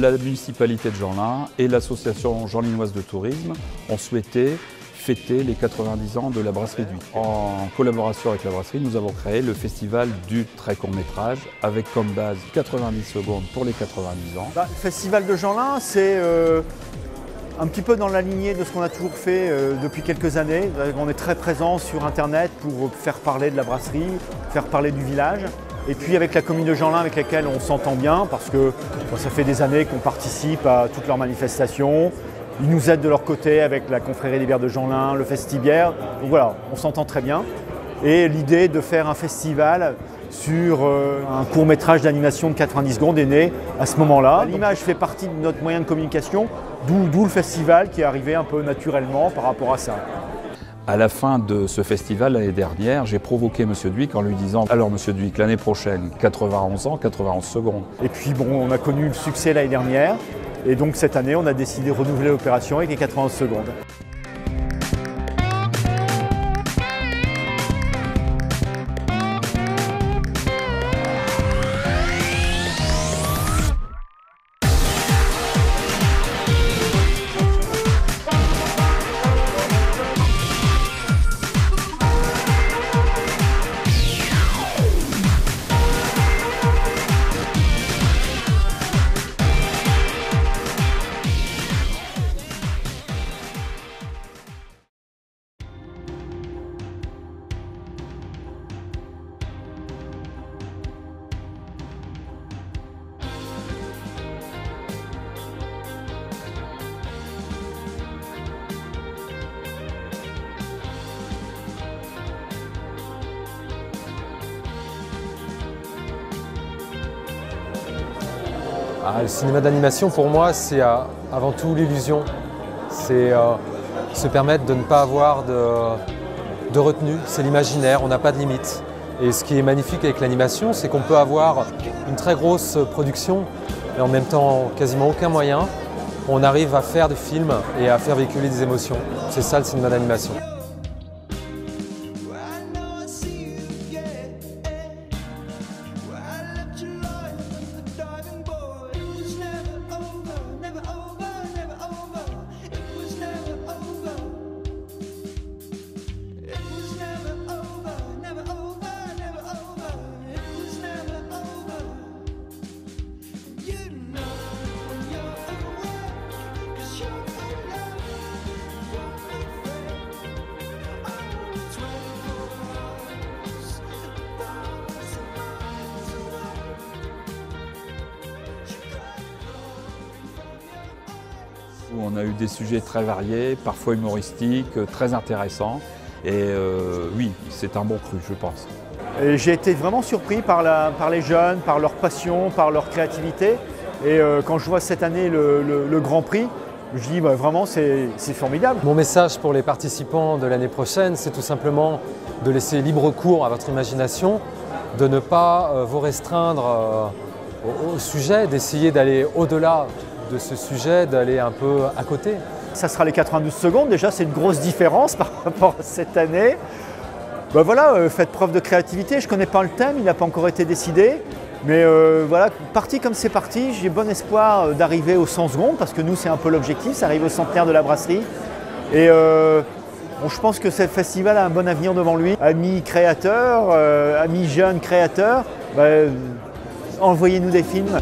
La municipalité de Genlin et l'association Genlinoise de tourisme ont souhaité fêter les 90 ans de la brasserie d'Huy. En collaboration avec la brasserie, nous avons créé le festival du très court métrage avec comme base 90 secondes pour les 90 ans. Le festival de Genlin, c'est un petit peu dans la lignée de ce qu'on a toujours fait depuis quelques années. On est très présent sur Internet pour faire parler de la brasserie, faire parler du village. Et puis avec la commune de Genlin avec laquelle on s'entend bien parce que ça fait des années qu'on participe à toutes leurs manifestations. Ils nous aident de leur côté avec la confrérie des bières de Genlin, le Festibière. Donc voilà, on s'entend très bien. Et l'idée de faire un festival sur un court métrage d'animation de 90 secondes est née à ce moment-là. L'image fait partie de notre moyen de communication, d'où le festival qui est arrivé un peu naturellement par rapport à ça. À la fin de ce festival l'année dernière, j'ai provoqué M. Dhuicq en lui disant « Alors M. Dhuicq, l'année prochaine, 91 ans, 91 secondes ». Et puis bon, on a connu le succès l'année dernière. Et donc cette année, on a décidé de renouveler l'opération avec les 91 secondes. Le cinéma d'animation, pour moi, c'est avant tout l'illusion. C'est se permettre de ne pas avoir de retenue, c'est l'imaginaire, on n'a pas de limite. Et ce qui est magnifique avec l'animation, c'est qu'on peut avoir une très grosse production et en même temps quasiment aucun moyen. On arrive à faire des films et à faire véhiculer des émotions. C'est ça le cinéma d'animation. On a eu des sujets très variés, parfois humoristiques, très intéressants. Et oui, c'est un bon cru, je pense. J'ai été vraiment surpris par les jeunes, par leur passion, par leur créativité. Et quand je vois cette année le Grand Prix, je dis vraiment c'est formidable. Mon message pour les participants de l'année prochaine, c'est tout simplement de laisser libre cours à votre imagination, de ne pas vous restreindre au sujet, d'essayer d'aller au-delà de ce sujet, d'aller un peu à côté. Ça sera les 92 secondes, déjà c'est une grosse différence par rapport à cette année. Voilà, faites preuve de créativité, je ne connais pas le thème, il n'a pas encore été décidé. Mais voilà, parti comme c'est parti, j'ai bon espoir d'arriver aux 100 secondes, parce que nous c'est un peu l'objectif, ça arrive au centenaire de la brasserie. Et je pense que ce festival a un bon avenir devant lui. Amis créateurs, amis jeunes créateurs, envoyez-nous des films.